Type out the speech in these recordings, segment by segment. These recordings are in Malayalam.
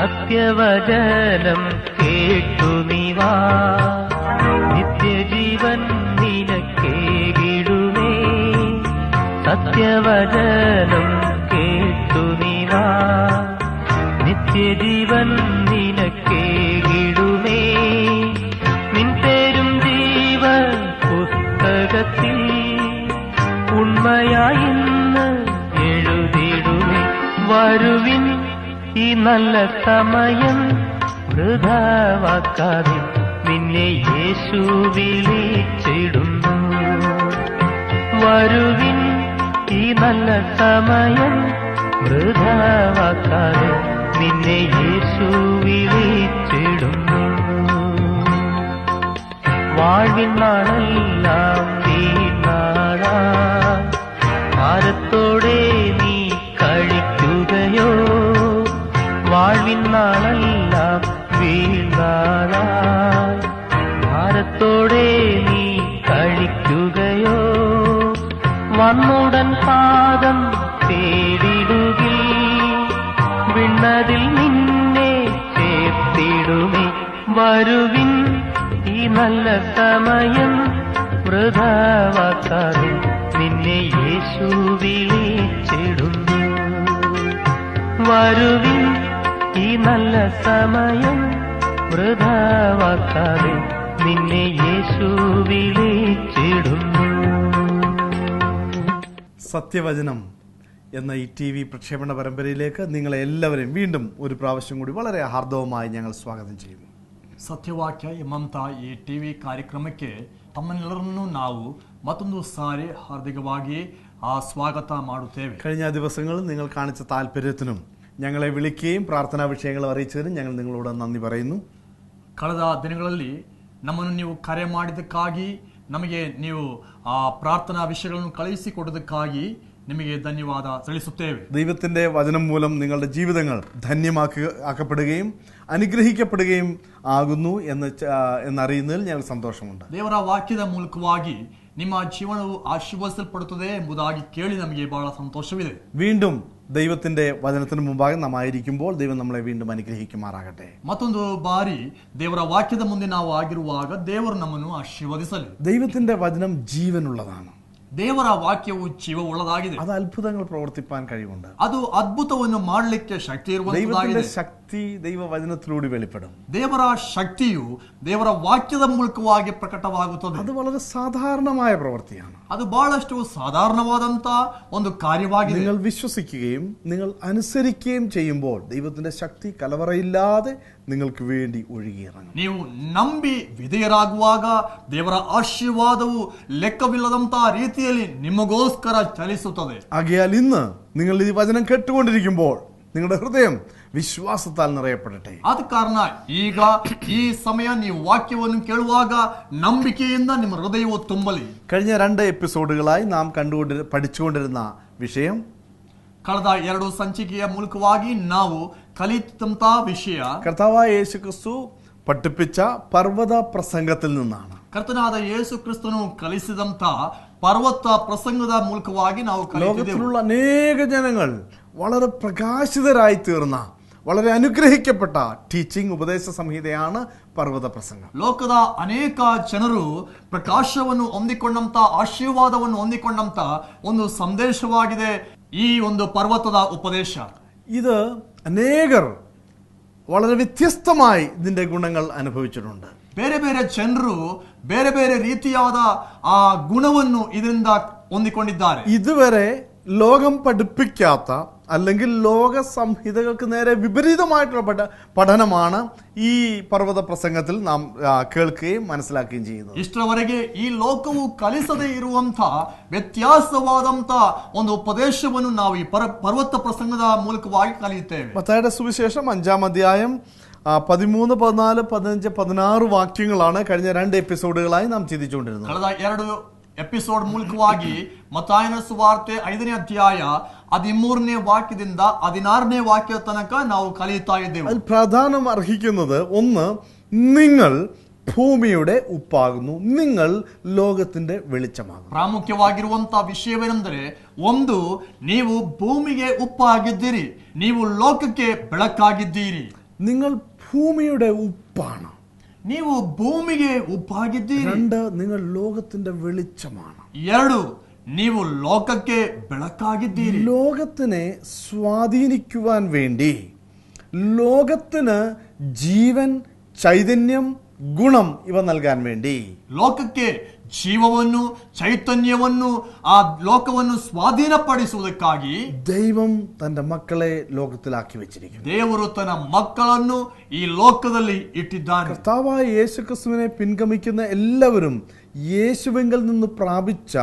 സത്യവചനം കേട്ടു നീ വാ, നിത്യജീവൻ നിനക്കേകിടുമേ. സത്യവചനം കേട്ടു നീ വാ, നിത്യജീവൻ നിനക്കേകിടുമേ. നിൻ പേരും ജീവ പുസ്തകത്തിൽ ഉണ്മയായി ഇന്ന് എഴുതിടുമേ. വരുവിൻ, ഈ നല്ല സമയം വൃഥാവാക്കാതെ നിന്നെ യേശു വിളിച്ചിടുന്നു. വരുവിൻ, ഈ നല്ല സമയം വൃഥാവാക്കാതെ നിന്നെ യേശു വിളിച്ചിടുന്നു. വാഴ്വിൻ നാളെല്ലാം വീണാടാ, ഭാരത്തോടെ നീ കഴിക്കുകയോ. വാഴ്വിൻ നാളെല്ലാം വീണാടാ, ഭാരത്തോടെ നീ കഴിക്കുകയോ. വന്നുടൻ പാദം തേടിടുകിൽ വിണ്ണതിൽ നിന്നെ ചേർത്തിടുമേ. വരുവിൻ, ഈ നല്ല സമയം വൃഥാവാക്കാതെ നിന്നെ യേശു വിളിച്ചിടുന്നു. വരുവിൻ, ഈ നല്ല സമയം വൃഥാവാക്കാതെ നിന്നെ യേശു വിളിച്ചിടുന്നു. സത്യവചനം എന്ന ഈ TV പ്രക്ഷേപണ പരമ്പരയിലേക്ക് നിങ്ങളെ എല്ലാവരെയും വീണ്ടും ഒരു പ്രാവശ്യം കൂടി വളരെ ಹಾರ್ದವമായി ഞങ്ങൾ സ്വാഗതം ചെയ്യുന്നു. ಸತ್ಯವಾಕ್ಯ ಎಂಬಂಥ ಈ TV ಕಾರ್ಯಕ್ರಮಕ್ಕೆ ತಮ್ಮನ್ನೆಲ್ಲರನ್ನೂ ನಾವು ಮತ್ತೊಂದು ಸಾರಿ ಹಾರ್ದಿಕವಾಗಿ ಸ್ವಾಗತ ಮಾಡುತ್ತೇವೆ. കഴിഞ്ഞ ദിവസങ്ങളിൽ നിങ്ങൾ കാണിച്ച താല്പര്യത്തിനും ഞങ്ങളെ വിളിക്കുകയും പ്രാർത്ഥനാ ವಿಷಯಗಳು അറിയിച്ചതിനും ഞങ്ങൾ നിങ്ങളോട് നന്ദി പറയുന്നു. ಕಳೆದ ದಿನಗಳಲ್ಲಿ ನಮ್ಮನ್ನು ನೀವು ಕರೆ ಮಾಡಿದ್ದಕ್ಕಾಗಿ, ನಮಗೆ ನೀವು ಪ್ರಾರ್ಥನಾ ವಿಷಯಗಳನ್ನು ಕಳುಹಿಸಿಕೊಡೋದಕ್ಕಾಗಿ ನಿಮಗೆ ಧನ್ಯವಾದ ಸಲ್ಲಿಸುತ್ತೇವೆ. ദൈവത്തിന്റെ വചനം മൂലം നിങ്ങളുടെ ജീവിതങ്ങൾ ധന്യമാക്കപ്പെടുകയും അനുഗ്രഹിക്കപ്പെടുകയും ആകുന്നു എന്നറിയുന്നതിൽ ഞങ്ങൾക്ക് സന്തോഷമുണ്ട്. ದೇವರ ವಾಕ್ಯದ ಮೂಲಕವಾಗಿ ನಿಮ್ಮ ಜೀವನವು ಆಶೀರ್ವದಿಸಲ್ಪಡುತ್ತದೆ ಎಂಬುದಾಗಿ ಕೇಳಿ ನಮಗೆ ಬಹಳ ಸಂತೋಷವಿದೆ. വീണ്ടും ദൈവത്തിന്റെ വചനത്തിന് മുമ്പാകെ നാം ആയിരിക്കുമ്പോൾ ദൈവം നമ്മളെ വീണ്ടും അനുഗ്രഹിക്കുമാറാകട്ടെ. ಮತ್ತೊಂದು ಬಾರಿ ದೇವರ ವಾಕ್ಯದ ಮುಂದೆ ನಾವು ಆಗಿರುವಾಗ ದೇವರು ನಮ್ಮನ್ನು ಆಶೀರ್ವದಿಸಲಿ. ദൈവത്തിന്റെ വചനം ജീവനുള്ളതാണ്. ದೇವರ ವಾಕ್ಯವು ಜೀವವುಳ್ಳದಾಗಿದೆ. അത് അത്ഭുതങ്ങൾ പ്രവർത്തിപ്പാൻ കഴിവുണ്ട്. ಅದು ಅದ್ಭುತವನ್ನು ಮಾಡಲಿಕ್ಕೆ ಶಕ್ತಿ ಇರುವಂತದ್ದಾಗಿದೆ. ശക്തി ദൈവവചനത്തിലൂടെ വെളിപ്പെടും. ದೇವರ ಶಕ್ತಿಯು ದೇವರ ವಾಕ್ಯದ ಮೂಲಕವಾಗಿ ಪ್ರಕಟವಾಗುತ್ತದೆ. അത് വളരെ സാധാരണമായ പ്രവൃത്തിയാണ്. ಅದು ಬಹಳಷ್ಟು ಸಾಧಾರಣವಾದಂತ ಒಂದು ಕಾರ್ಯವಾಗಿದೆ. നിങ്ങൾ വിശ്വസിക്കുകയും നിങ്ങൾ അനുസരിക്കുകയും ചെയ്യുമ്പോൾ ദൈവത്തിന്റെ ശക്തി കലവറയില്ലാതെ നിങ്ങൾക്ക് വേണ്ടി ഒഴുകിയിറങ്ങും. ನೀವು ನಂಬಿ ವಿಧೇಯರಾಗುವಾಗ ದೇವರ ಆಶೀರ್ವಾದವು ಲೆಕ್ಕವಿಲ್ಲದಂತ ರೀತಿಯಲ್ಲಿ ನಿಮಗೋಸ್ಕರ ಚಲಿಸುತ್ತದೆ. ആകയാൽ ഇന്ന് നിങ്ങൾ ഈ വചനം കേട്ടുകൊണ്ടിരിക്കുമ്പോൾ നിങ്ങളുടെ ഹൃദയം വിശ്വാസത്താൽ നിറയപ്പെടട്ടെ. ಆದ ಕಾರಣ ಈಗ ಈ ಸಮಯ ನೀವು ವಾಕ್ಯವನ್ನು ಕೇಳುವಾಗ ನಂಬಿಕೆಯಿಂದ ನಿಮ್ಮ ಹೃದಯವು ತುಂಬಲಿ. കഴിഞ്ഞ 2 എപ്പിസോഡുകളായി നാം പഠിച്ചുകൊണ്ടിരുന്ന വിഷയം, ಕಳೆದ 2 ಸಂಚಿಕೆಯ ಮೂಲಕವಾಗಿ ನಾವು ಕಲಿತಂತ ವಿಷಯ കർത്താവായ യേശുക്രിസ്തു പഠിപ്പിച്ച പർവ്വത പ്രസംഗത്തിൽ നിന്നാണ്. ಕರ್ತನಾದ ಯೇಸು ಕ್ರಿಸ್ತನು ಕಲಿಸಿದಂತ ಪರ್ವತ ಪ್ರಸಂಗದ ಮೂಲಕವಾಗಿ ನಾವು ಕಲಿತಿದ್ದೇವೆ. ലോകത്തിലുള്ള അനേക ജനങ്ങൾ വളരെ പ്രകാശിതരായി തീർന്ന വളരെ അനുഗ്രഹിക്കപ്പെട്ട ടീച്ചിങ് ഉപദേശ സംഹിതയാണ് പർവ്വത പ്രസംഗം. ಲೋಕದ ಅನೇಕ ಜನರು ಪ್ರಕಾಶವನ್ನು ಹೊಂದಿಕೊಂಡಂತ ಆಶೀರ್ವಾದವನ್ನು ಹೊಂದಿಕೊಂಡಂತ ಒಂದು ಸಂದೇಶವಾಗಿದೆ ಈ ಒಂದು ಪರ್ವತದ ಉಪದೇಶ. ഇത് അനേകർ വളരെ വ്യത്യസ്തമായി ഇതിന്റെ ഗുണങ്ങൾ അനുഭവിച്ചിട്ടുണ്ട്. ಬೇರೆ ಬೇರೆ ಜನರು ಬೇರೆ ಬೇರೆ ರೀತಿಯಾದ ಆ ಗುಣವನ್ನು ಇದರಿಂದ ಹೊಂದಿಕೊಂಡಿದ್ದಾರೆ. ഇതുവരെ ലോകം പഠിപ്പിക്കാത്ത അല്ലെങ്കിൽ ലോക സംഹിതകൾക്ക് നേരെ വിപരീതമായിട്ടുള്ള പഠനമാണ് ഈ പർവ്വത പ്രസംഗത്തിൽ നാം കേൾക്കുകയും മനസ്സിലാക്കുകയും ചെയ്യുന്നത്. ಇಷ್ಟರವರೆಗೆ ಈ ಲೋಕವು ಕಲಿಸದೇ ಇರುವಂತ ವ್ಯತ್ಯಾಸವಾದಂತ ಒಂದು ಉಪದೇಶವನ್ನು ನಾವು ಈ ಪರ್ವತ ಪ್ರಸಂಗದ ಮೂಲಕವಾಗಿ ಕಲಿಯುತ್ತೇವೆ. മത്തായിയുടെ സുവിശേഷം 5-ാം അധ്യായം 13, 14, 15, 16 വാക്യങ്ങളാണ് കഴിഞ്ഞ 2 എപ്പിസോഡുകളായി നാം ചിന്തിച്ചുകൊണ്ടിരുന്നത്. ಕಳೆದ 2 ಎಪಿಸೋಡ್ ಮೂಲಕವಾಗಿ ಮತ್ತಾಯನ ಸುವಾರ್ತೆ 5ನೇ ಅಧ್ಯಾಯ 13ನೇ ವಾಕ್ಯದಿಂದ 16ನೇ ವಾಕ್ಯದ ತನಕ ನಾವು ಕಲಿಯುತ್ತಾ ಇದ್ದೇವೆ. അതിൽ പ്രാധാന്യം അർഹിക്കുന്നത്, ഒന്ന്, നിങ്ങൾ ഭൂമിയുടെ ഉപ്പാകുന്നു, നിങ്ങൾ ലോകത്തിന്റെ വെളിച്ചമാകുന്നു. ಪ್ರಾಮುಖ್ಯವಾಗಿರುವಂತಹ ವಿಷಯವೇನೆಂದರೆ, ಒಂದು, ನೀವು ಭೂಮಿಗೆ ಉಪ್ಪಾಗಿದ್ದೀರಿ, ನೀವು ಲೋಕಕ್ಕೆ ಬೆಳಕಾಗಿದ್ದೀರಿ. നിങ്ങൾ ഭൂമിയുടെ ഉപ്പാണ്. ನೀವು ಭೂಮಿಗೆ ಉಪ್ಪಾಗಿದ್ದೀರಿ. 2, നിങ്ങൾ ലോകത്തിന്റെ വെളിച്ചമാണ്. 2, ನೀವು ಲೋಕಕ್ಕೆ ಬೆಳಕಾಗಿದ್ದೀರಿ. ലോകത്തിനെ സ്വാധീനിക്കുവാൻ വേണ്ടി, ലോകത്തിന് ജീവൻ, ചൈതന്യം, ഗുണം ഇവ നൽകാൻ വേണ്ടി, ಲೋಕಕ್ಕೆ ಜೀವವನ್ನು, ಚೈತನ್ಯವನ್ನು, ಆ ಲೋಕವನ್ನು ಸ್ವಾಧೀನಪಡಿಸುವುದಕ್ಕಾಗಿ ദൈവം തന്റെ മക്കളെ ലോകത്തിലാക്കി വെച്ചിരിക്കുന്നു. ದೇವರು ತನ್ನ ಮಕ್ಕಳನ್ನು ಈ ಲೋಕದಲ್ಲಿ ಇಟ್ಟಿದ್ದಾನೆ. കർത്താവായ യേശുക്രിസ്തുവിനെ പിൻഗമിക്കുന്ന എല്ലാവരും യേശുവിങ്കിൽ നിന്ന് പ്രാപിച്ച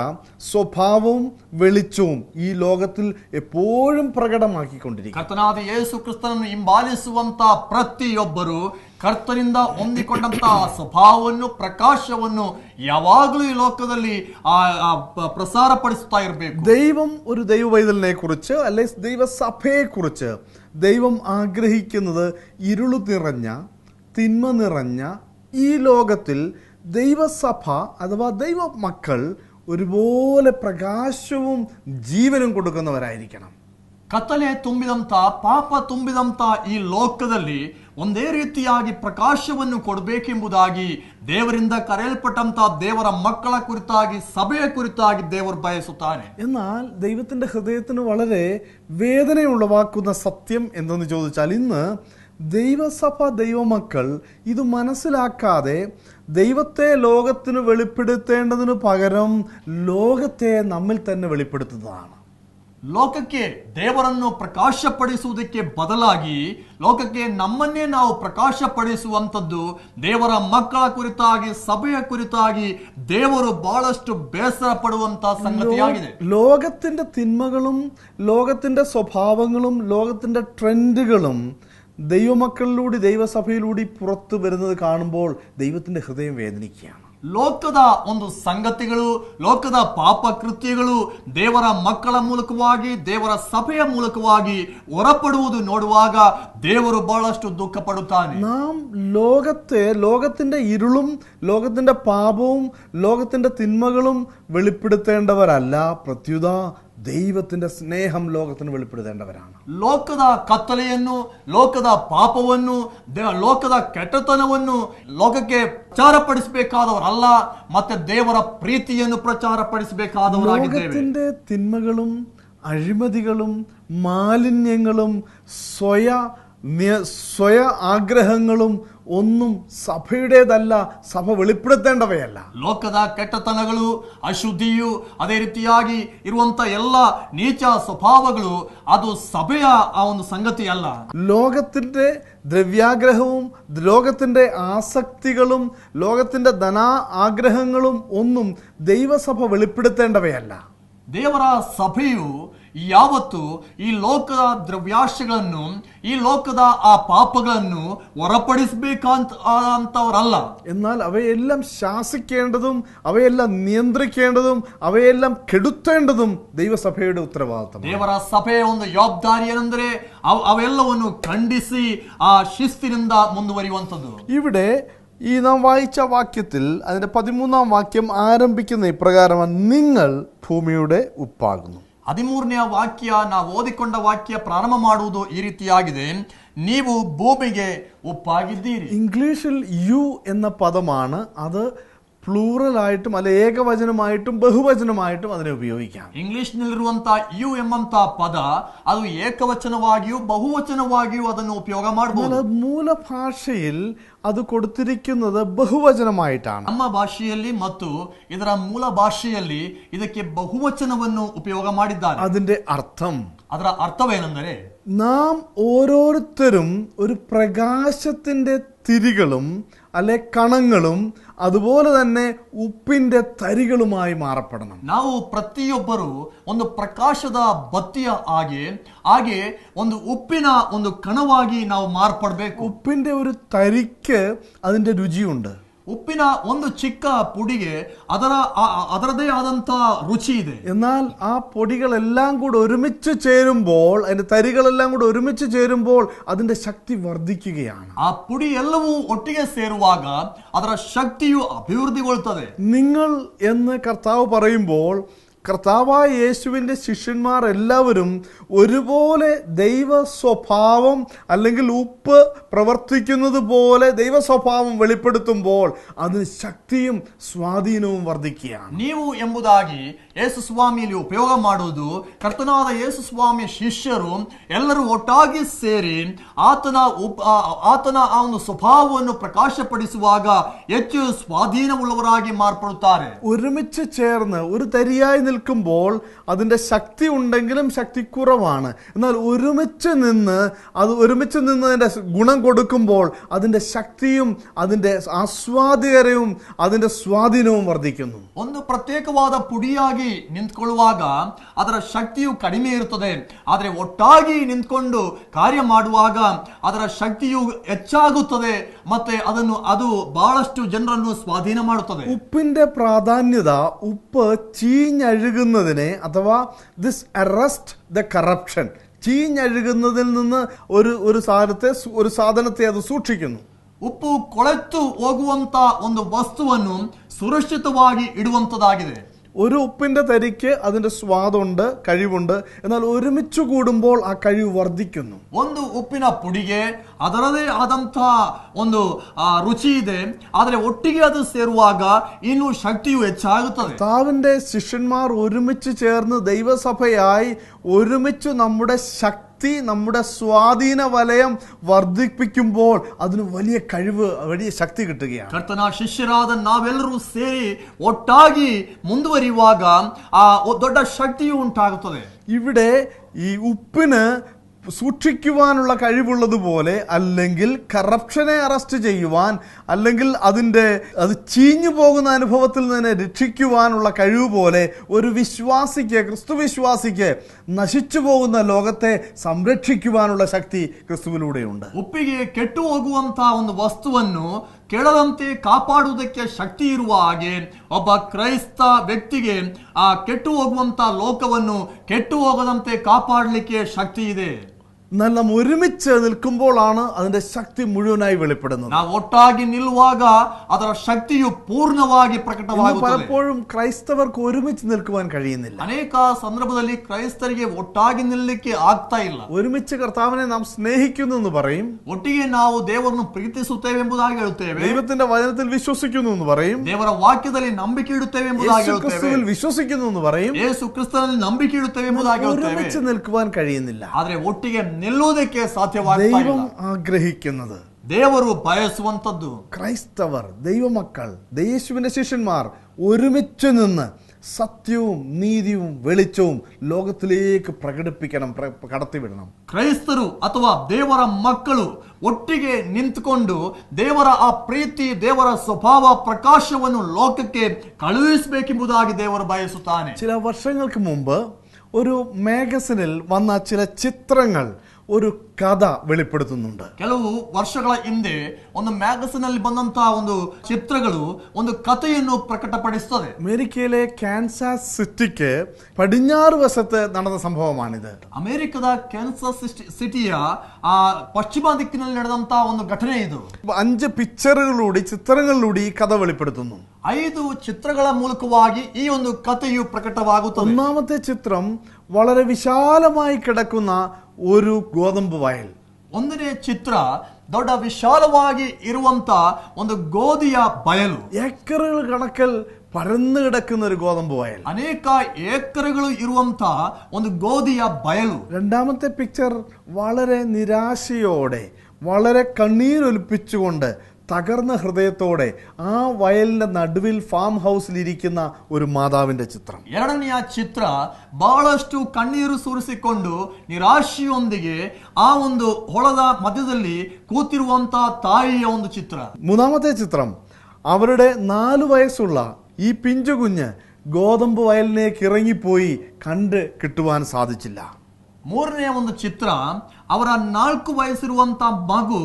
സ്വഭാവവും വെളിച്ചവും ഈ ലോകത്തിൽ എപ്പോഴും പ്രകടമാക്കിക്കൊണ്ടിരിക്കും. ಕರ್ತನಾದ ಯೇಸು ಕ್ರಿಸ್ತನನ್ನು ಹಿಂಬಾಲಿಸುವಂತ ಪ್ರತಿಯೊಬ್ಬರು ಕರ್ತನಿಂದ ಹೊಂದಿಕೊಂಡಂತ ಸ್ವಭಾವವನ್ನು, ಪ್ರಕಾಶವನ್ನು ಯಾವಾಗಲೂ ಈ ಲೋಕದಲ್ಲಿ ಪ್ರಸಾರಪಡಿಸ್ತಾ ಇರಬೇಕು. ദൈവം ഒരു ദൈവ പൈതലിനെ കുറിച്ച്, അല്ലെ ദൈവസഭയെ കുറിച്ച് ദൈവം ആഗ്രഹിക്കുന്നത് ഇരുളു നിറഞ്ഞ, തിന്മ നിറഞ്ഞ ഈ ലോകത്തിൽ ദൈവസഭ അഥവാ ദൈവ മക്കൾ ഒരുപോലെ പ്രകാശവും ജീവനും കൊടുക്കുന്നവരായിരിക്കണം. ಕತ್ತಲೆ ತುಂಬಿದಂತ, ಪಾಪ ತುಂಬಿದಂತ ಈ ಲೋಕದಲ್ಲಿ ಒಂದೇ ರೀತಿಯಾಗಿ ಪ್ರಕಾಶವನ್ನು ಕೊಡಬೇಕೆಂಬುದಾಗಿ ದೇವರಿಂದ ಕರೆಯಲ್ಪಟ್ಟಂತ ದೇವರ ಮಕ್ಕಳ ಕುರಿತಾಗಿ, ಸಭೆಯ ಕುರಿತಾಗಿ ದೇವರು ಬಯಸುತ್ತಾನೆ. എന്നാൽ ദൈവത്തിന്റെ ഹൃദയത്തിന് വളരെ വേദനയുളവാക്കുന്ന സത്യം എന്തെന്ന് ചോദിച്ചാൽ, ഇന്ന് ദൈവസഭ, ദൈവമക്കൾ ഇത് മനസ്സിലാക്കാതെ ദൈവത്തെ ലോകത്തിന് വെളിപ്പെടുത്തേണ്ടതിന് പകരം ലോകത്തെ നമ്മിൽ തന്നെ വെളിപ്പെടുത്തുന്നതാണ്. ಲೋಕಕ್ಕೆ ದೇವರನ್ನು ಪ್ರಕಾಶಪಡಿಸುವುದಕ್ಕೆ ಬದಲಾಗಿ ಲೋಕಕ್ಕೆ ನಮ್ಮನ್ನೇ ನಾವು ಪ್ರಕಾಶಪಡಿಸುವಂಥದ್ದು ದೇವರ ಮಕ್ಕಳ ಕುರಿತಾಗಿ, ಸಭೆಯ ಕುರಿತಾಗಿ ದೇವರು ಬಹಳಷ್ಟು ಬೇಸರ ಪಡುವಂತ ಸಂಗತಿಯಾಗಿದೆ. ലോകത്തിന്റെ തിന്മകളും ലോകത്തിന്റെ സ്വഭാവങ്ങളും ലോകത്തിന്റെ ട്രെൻഡുകളും ദൈവമക്കളിലൂടെ, ദൈവസഭയിലൂടെ പുറത്തു വരുന്നത് കാണുമ്പോൾ ദൈവത്തിന്റെ ഹൃദയം വേദനിക്കുകയാണ്. ಲೋಕದ ಒಂದು ಸಂಗತಿಗಳು, ಲೋಕದ ಪಾಪ ಕೃತ್ಯಗಳು ದೇವರ ಮಕ್ಕಳ ಮೂಲಕವಾಗಿ, ದೇವರ ಸಭೆಯ ಮೂಲಕವಾಗಿ ಹೊರಪಡುವುದು ನೋಡುವಾಗ ದೇವರು ಬಹಳಷ್ಟು ದುಃಖ ಪಡುತ್ತಾನೆ. നാം ലോകത്തിന്റെ ഇരുളും ലോകത്തിന്റെ പാപവും ലോകത്തിന്റെ തിന്മകളും വെളിപ്പെടുത്തേണ്ടവരല്ല, പ്രത്യുത ദൈവത്തിന്റെ സ്നേഹം ലോകത്തിന് വെളിപ്പെടുത്തേണ്ടവരാണ്. ಲೋಕದ ಕತ್ತಲೆಯನ್ನು, ಲೋಕದ ಪಾಪವನ್ನು, ಲೋಕದ ಕೆಟ್ಟತನವನ್ನು ಲೋಕಕ್ಕೆ ಪ್ರಚಾರಪಡಿಸಬೇಕಾದವರಲ್ಲ, ಮತ್ತೆ ದೇವರ ಪ್ರೀತಿಯನ್ನು ಪ್ರಚಾರಪಡಿಸಬೇಕಾದವರಾಗಿದ್ದೇವೆ. ലോകത്തിന്റെ തിന്മകളും അഴിമതികളും മാലിന്യങ്ങളും സ്വയ ആഗ്രഹങ്ങളും ഒന്നും സഭയുടേതല്ല, സഭ വെളിപ്പെടുത്തേണ്ടവയല്ല. ಲೋಕದ ಕೆಟ್ಟತನಗಳು, ಅಶುದ್ಧಿಯು, ಅದೇ ರೀತಿಯಾಗಿ ಇರುವಂತ ಎಲ್ಲ ನೀಚ ಸ್ವಭಾವಗಳು ಅದು ಸಭೆಯ ಆ ಒಂದು ಸಂಗತಿ ಅಲ್ಲ. ലോകത്തിന്റെ ദ്രവ്യാഗ്രഹവും ലോകത്തിന്റെ ആസക്തികളും ലോകത്തിന്റെ ധനാ ആഗ്രഹങ്ങളും ഒന്നും ദൈവസഭ വെളിപ്പെടുത്തേണ്ടവയല്ല. ದೇವರ ಸಭೆಯು ಯಾವತ್ತು ಈ ಲೋಕದ ದ್ರವ್ಯಾಶಗಳನ್ನು, ಈ ಲೋಕದ ಆ ಪಾಪಗಳನ್ನು ಹೊರಪಡಿಸಬೇಕಂತವರಲ್ಲ. എന്നാൽ അവയെല്ലാം ശാസിക്കേണ്ടതും അവയെല്ലാം നിയന്ത്രിക്കേണ്ടതും അവയെല്ലാം കെടുത്തേണ്ടതും ദൈവസഭയുടെ ഉത്തരവാദിത്തമാണ്. ದೇವರ ಸಭೆಯ ಒಂದು ಜವಾಬ್ದಾರಿ ಏನೆಂದರೆ ಅವೆಲ್ಲವನ್ನು ಖಂಡಿಸಿ ಆ ಶಿಸ್ತಿನಿಂದ ಮುಂದುವರಿಯುವಂಥದ್ದು. ഇവിടെ ഈ നാം വായിച്ച വാക്യത്തിൽ അതിന്റെ 13ാം വാക്യം ആരംഭിക്കുന്ന ഇപ്രകാരമാണ്: നിങ്ങൾ ഭൂമിയുടെ ഉപ്പാകുന്നു. 13ನೇ ವಾಕ್ಯ, ನಾವು ಓದಿಕೊಂಡ ವಾಕ್ಯ ಪ್ರಾರಂಭ ಮಾಡುವುದು ಈ ರೀತಿಯಾಗಿದೆ: ನೀವು ಭೂಮಿಗೆ ಉಪ್ಪಾಗಿದ್ದೀರಿ. ഇംഗ്ലീഷിൽ യു എന്ന പദമാണ്, അത് പ്ലൂറലായിട്ടും അല്ലെ ഏകവചനമായിട്ടും ബഹുവചനമായിട്ടും അതിനെ ഉപയോഗിക്കാം. ಇಂಗ್ಲಿಷ್ ನಲ್ಲಿರುವಂತ ಯು ಎಂಬಂತ ಪದ ಅದು ಏಕವಚನವಾಗಿಯೂ ಬಹುವಚನವಾಗಿಯೂ ಅದನ್ನು ಉಪಯೋಗ ಮಾಡಬಹುದು. മൂലഭാഷയിൽ അത് കൊടുത്തിരിക്കുന്നത് ബഹുവചനമായിട്ടാണ്. ನಮ್ಮ ಭಾಷೆಯಲ್ಲಿ ಮತ್ತು ಇದರ ಮೂಲ ಭಾಷೆಯಲ್ಲಿ ಇದಕ್ಕೆ ಬಹುವಚನವನ್ನು ಉಪಯೋಗ ಮಾಡಿದ್ದಾರೆ. അതിന്റെ അർത്ഥം, ಅದರ ಅರ್ಥವೇನೆಂದರೆ, നാം ഓരോരുത്തരും ഒരു പ്രകാശത്തിന്റെ തിരികളും അല്ലെ കണങ്ങളും അതുപോലെ തന്നെ ഉപ്പിന്റെ തരികളുമായി മാറപ്പെടണം. ನಾವು ಪ್ರತಿಯೊಬ್ಬರು ಒಂದು ಪ್ರಕಾಶದ ಬತ್ತಿಯ ಹಾಗೆ ಒಂದು ಉಪ್ಪಿನ ಒಂದು ಕಣವಾಗಿ ನಾವು ಮಾರ್ಪಡಬೇಕು. ഉപ്പിന്റെ ഒരു തരിക്ക് അതിന്റെ രുചിയുണ്ട്. ಉಪ್ಪಿನ ಒಂದು ಚಿಕ್ಕ ಪುಡಿಗೆ ಅದರದೇ ಆದಂತ ರುಚಿ ಇದೆ. എന്നാൽ ആ പൊടികളെല്ലാം കൂടെ ഒരുമിച്ച് ചേരുമ്പോൾ, അതിന്റെ തരികളെല്ലാം കൂടെ ഒരുമിച്ച് ചേരുമ്പോൾ അതിന്റെ ശക്തി വർദ്ധിക്കുകയാണ്. ಆ ಪುಡಿ ಎಲ್ಲವೂ ಒಟ್ಟಿಗೆ ಸೇರುವಾಗ ಅದರ ಶಕ್ತಿಯು ಅಭಿವೃದ್ಧಿಗೊಳ್ಳುತ್ತದೆ. നിങ്ങൾ എന്ന് കർത്താവ് പറയുമ്പോൾ കർത്താവായ യേശുവിൻ്റെ ശിഷ്യന്മാർ എല്ലാവരും ഒരുപോലെ ദൈവ സ്വഭാവം അല്ലെങ്കിൽ ഉപ്പ് പ്രവർത്തിക്കുന്നത് പോലെ ദൈവ സ്വഭാവം വെളിപ്പെടുത്തുമ്പോൾ അതിന് ശക്തിയും സ്വാധീനവും വർദ്ധിക്കുകയാണ്. ನೀವು ಎಂಬುದಾಗಿ ಯೇಸು ಸ್ವಾಮಿಯಲ್ಲಿ ಉಪಯೋಗ ಮಾಡುವುದು ಕರ್ತನಾದ ಯೇಸು ಸ್ವಾಮಿ ಶಿಷ್ಯರು ಎಲ್ಲರೂ ಒಟ್ಟಾಗಿ ಸೇರಿ ಆತನ ಆ ಒಂದು ಸ್ವಭಾವವನ್ನು ಪ್ರಕಾಶಪಡಿಸುವಾಗ ಹೆಚ್ಚು ಸ್ವಾಧೀನವುಳ್ಳವರಾಗಿ ಮಾರ್ಪಡುತ್ತಾರೆ. ഒരുമിച്ച് ചേർന്ന് ഒരു തരിയായി നിൽക്കുമ്പോൾ അതിൻ്റെ ശക്തി ഉണ്ടെങ്കിലും ശക്തി കുറവാണ്. എന്നാൽ ഒരുമിച്ച് നിന്നതിൻ്റെ ഗുണം കൊടുക്കുമ്പോൾ അതിൻ്റെ ശക്തിയും അതിൻ്റെ ആസ്വാദ്യകരവും അതിൻ്റെ സ്വാധീനവും വർദ്ധിക്കുന്നു. ಒಂದು ಪ್ರತ್ಯೇಕವಾದ ಪುಡಿಯಾಗಿ ನಿಂತ್ಕೊಳ್ಳುವಾಗ ಅದರ ಶಕ್ತಿಯು ಕಡಿಮೆ ಇರುತ್ತದೆ. ಆದರೆ ಒಟ್ಟಾಗಿ ನಿಂತ್ಕೊಂಡು ಕಾರ್ಯ ಮಾಡುವಾಗ ಅದರ ಶಕ್ತಿಯು ಹೆಚ್ಚಾಗುತ್ತದೆ ಮತ್ತೆ ಅದು ಬಹಳಷ್ಟು ಜನರನ್ನು ಸ್ವಾಧೀನ ಮಾಡುತ್ತದೆ. ഉപ്പിന്റെ പ്രാധാന്യത ഉപ്പ് ചീഞ്ഞഴുകുന്നതിനെ അഥവാ ദിസ് അറസ്റ്റ് ദ കറപ്ഷൻ, ചീഞ്ഞഴുകുന്നതിൽ നിന്ന് ഒരു സാധനത്തെ അത് സൂക്ഷിക്കുന്നു. ಉಪ್ಪು ಕೊಳೆತು ಹೋಗುವಂತ ಒಂದು ವಸ್ತುವನ್ನು ಸುರಕ್ಷಿತವಾಗಿ ಇಡುವಂತದಾಗಿದೆ. ഒരു ഉപ്പിന്റെ തരിക്ക് അതിന്റെ സ്വാദുണ്ട്, കഴിവുണ്ട്. എന്നാൽ ഒരുമിച്ച് കൂടുമ്പോൾ ആ കഴിവ് വർദ്ധിക്കുന്നു. ಒಂದು ಉಪ್ಪಿನ ಪುಡಿಗೆ ಅದರದೇ ಆದಂತಹ ಒಂದು ರುಚಿ ಇದೆ. ಆದರೆ ಒಟ್ಟಿಗೆ ಅದು ಸೇರುವಾಗ ಇನ್ನು ಶಕ್ತಿಯು ಹೆಚ್ಚಾಗುತ್ತದೆ. കർത്താവിന്റെ ശിഷ്യന്മാർ ഒരുമിച്ച് ചേർന്ന് ദൈവസഭയായി ഒരുമിച്ച് നമ്മുടെ ശക്തി, നമ്മുടെ സ്വാധീന വലയം വർദ്ധിപ്പിക്കുമ്പോൾ അതിന് വലിയ കഴിവ്, വലിയ ശക്തി കിട്ടുകയാണ്. ಕರ್ತನ ಶಿಷ್ಯರಾದ ನಾವೆಲ್ಲರೂ ಸೇರಿ ಒಟ್ಟಾಗಿ ಮುಂದುವರಿಯುವಾಗ ಆ ದೊಡ್ಡ ಶಕ್ತಿಯು ಉಂಟಾಗುತ್ತದೆ. ഇവിടെ ഈ ഉപ്പിന് സൂക്ഷിക്കുവാനുള്ള കഴിവുള്ളതുപോലെ അല്ലെങ്കിൽ കറപ്ഷനെ അറസ്റ്റ് ചെയ്യുവാൻ അല്ലെങ്കിൽ അത് ചീഞ്ഞു പോകുന്ന അനുഭവത്തിൽ നിന്ന് രക്ഷിക്കുവാനുള്ള കഴിവ് പോലെ ഒരു വിശ്വാസിക്ക്, ക്രിസ്തു വിശ്വാസിക്ക് നശിച്ചു പോകുന്ന ലോകത്തെ സംരക്ഷിക്കുവാനുള്ള ശക്തി ക്രിസ്തുവിലൂടെയുണ്ട്. ಉಪ್ಪಿಗೆ ಕೆಟ್ಟು ಹೋಗುವಂತಹ ಒಂದು ವಸ್ತುವನ್ನು ಕೆಡದಂತೆ ಕಾಪಾಡುವುದಕ್ಕೆ ಶಕ್ತಿ ಇರುವ ಹಾಗೆ ಒಬ್ಬ ಕ್ರೈಸ್ತ ವ್ಯಕ್ತಿಗೆ ಆ ಕೆಟ್ಟು ಹೋಗುವಂತಹ ಲೋಕವನ್ನು ಕೆಟ್ಟು ಹೋಗದಂತೆ ಕಾಪಾಡಲಿಕ್ಕೆ ಶಕ್ತಿ ಇದೆ. എന്നാൽ നാം ഒരുമിച്ച് നിൽക്കുമ്പോഴാണ് അതിന്റെ ശക്തി മുഴുവനായി വെളിപ്പെടുന്നത്. ನಾವು ಒಟ್ಟಾಗಿ ನಿಲ್ಲುವಾಗ ಅದರ ಶಕ್ತಿಯು ಪೂರ್ಣವಾಗಿ ಪ್ರಕಟವಾಗುತ್ತದೆ. പലപ്പോഴും ക്രൈസ്തവർക്ക് ഒരുമിച്ച് നിൽക്കുവാൻ കഴിയുന്നില്ല. ಅನೇಕ ಸಂದರ್ಭದಲ್ಲಿ ಕ್ರೈಸ್ತರಿಗೆ ಒಟ್ಟಾಗಿ ನಿಲ್ಲಲಿಕ್ಕೆ ಆಗ್ತಾ ಇಲ್ಲ. ഒരുമിച്ച് കർത്താവിനെ നാം സ്നേഹിക്കുന്നു എന്ന് പറയും, ಒಟ್ಟಿಗೆ ನಾವು ದೇವರನ್ನು ಪ್ರೀತಿಸುತ್ತೇವೆ ಎಂಬುದಾಗಿ ಹೇಳುತ್ತೇವೆ, ദൈവത്തിന്റെ വചനത്തിൽ വിശ്വസിക്കുന്നു എന്ന് പറയും, ದೇವರ ವಾಕ್ಯದಲ್ಲಿ ನಂಬಿಕೆ ಇಡುತ್ತೇವೆ ಎಂಬುದಾಗಿ ಹೇಳುತ್ತೇವೆ, ക്രിസ്തുവിൽ വിശ്വസിക്കുന്നു എന്ന് പറയും. ಯೇಸು ಕ್ರಿಸ್ತನಲ್ಲಿ ನಂಬಿಕೆ ಇಡುತ್ತೇವೆ ಎಂಬುದಾಗಿ ಹೇಳುತ್ತೇವೆ. ഒരുമിച്ച് നിൽക്കുവാൻ കഴിയുന്നില്ല. ಆದರೆ ಒಟ್ಟಿಗೆ ನಿಲ್ಲುವುದಕ್ಕೆ ಸಾಧ್ಯವಾಗ್ತಾ ദൈവം ಇಲ್ಲ. ആഗ്രഹിക്കുന്നത്, ದೇವರು ಬಯಸುವಂತದ್ದು, ക്രൈസ്തവർ, ദൈവമക്കൾ, യേശുവിന്റെ ശിഷ്യന്മാർ ഒരുമിച്ച് നിന്ന് സത്യവും നീതിയും വെളിച്ചവും ലോകത്തിലേക്ക് പ്രകടിപ്പിക്കണം, കടത്തിവിടണം. ಕ್ರೈಸ್ತರು ಅಥವಾ ದೇವರ ಮಕ್ಕಳು ಒಟ್ಟಿಗೆ ನಿಂತುಕೊಂಡು ದೇವರ ಆ ಪ್ರೀತಿ, ದೇವರ ಸ್ವಭಾವ ಪ್ರಕಾಶವನ್ನು ಲೋಕಕ್ಕೆ ಕಳುಹಿಸಬೇಕೆಂಬುದಾಗಿ ದೇವರು ಬಯಸುತ್ತಾನೆ. ചില വർഷങ്ങൾക്ക് മുമ്പ് ഒരു മാഗസിനിൽ വന്ന ചില ചിത്രങ്ങൾ ഒരു കഥ വെളിപ്പെടുത്തുന്നുണ്ട്. ಕೆಲವು ವರ್ಷಗಳ ಹಿಂದೆ ಒಂದು ಮ್ಯಾಗಝಿನ್ ಅಲ್ಲಿ ಬಂದಂತಹ ಒಂದು ಚಿತ್ರಗಳು ಒಂದು ಕಥೆಯನ್ನು ಪ್ರಕಟಪಡಿಸುತ್ತದೆ. അമേരിക്കയിലെ കാൻസാസ് സിറ്റിക്ക് പടിഞ്ഞാറ് വശത്ത് നടന്ന സംഭവമാണിത്. ಅಮೆರಿಕದ ಕ್ಯಾನ್ಸಾಸ್ ಸಿಟಿಯ ಆ ಪಶ್ಚಿಮ ದಿಕ್ಕಿನಲ್ಲಿ ನಡೆದಂತಹ ಒಂದು ಘಟನೆ ಇದು. 5 പിക്ചറുകളിലൂടെ, ചിത്രങ്ങളിലൂടെ ഈ കഥ വെളിപ്പെടുത്തുന്നു. 5 ಚಿತ್ರಗಳ ಮೂಲಕವಾಗಿ ಈ ಒಂದು ಕಥೆಯು ಪ್ರಕಟವಾಗುತ್ತದೆ. ഒന്നാമത്തെ ചിത്രം വളരെ വിശാലമായി കിടക്കുന്ന ഒരു ഗോതമ്പ് വയൽ. ಒಂದನೇ ಚಿತ್ರ ದೊಡ್ಡ ವಿಶಾಲವಾಗಿ ಇರುವಂತ ಒಂದು ಗೋಧಿಯ ಬಯಲು. ഏക്കറുകൾ കണക്കിൽ പരന്നു കിടക്കുന്ന ഒരു ഗോതമ്പ് വയൽ. ಅನೇಕ ಏಕರುಗಳು ಇರುವಂತ ಒಂದು ಗೋಧಿಯ ಬಯಲು. രണ്ടാമത്തെ പിക്ചർ വളരെ നിരാശയോടെ, വളരെ കണ്ണീരൊലിപ്പിച്ചുകൊണ്ട്, തകർന്ന ഹൃദയത്തോടെ ആ വയലിന്റെ നടുവിൽ ഫാം ഹൗസിലിരിക്കുന്ന ഒരു മാതാവിന്റെ ചിത്രം. ಎರಡನೆಯ ಚಿತ್ರ ಬಹಳಷ್ಟು ಕಣ್ಣೀರು ಸುರಿಸಿಕೊಂಡು ನಿರಾಶೆಯೊಂದಿಗೆ ಆ ಒಂದು ಹೊಲದ ಮಧ್ಯದಲ್ಲಿ ಕೂತಿರುವಂತಹ ತಾಯಿಯ ಒಂದು ಚಿತ್ರ. മൂന്നാമത്തെ ചിത്രം അവരുടെ 4 വയസ്സുള്ള ഈ പിഞ്ചു കുഞ്ഞ് ഗോതമ്പ് വയലിലേക്ക് ഇറങ്ങിപ്പോയി കണ്ട് കിട്ടുവാൻ സാധിച്ചില്ല. ಮೂರನೆಯ ಒಂದು ಚಿತ್ರ ಅವರ 4 ವಯಸ್ಸಿರುವಂತ ಮಗು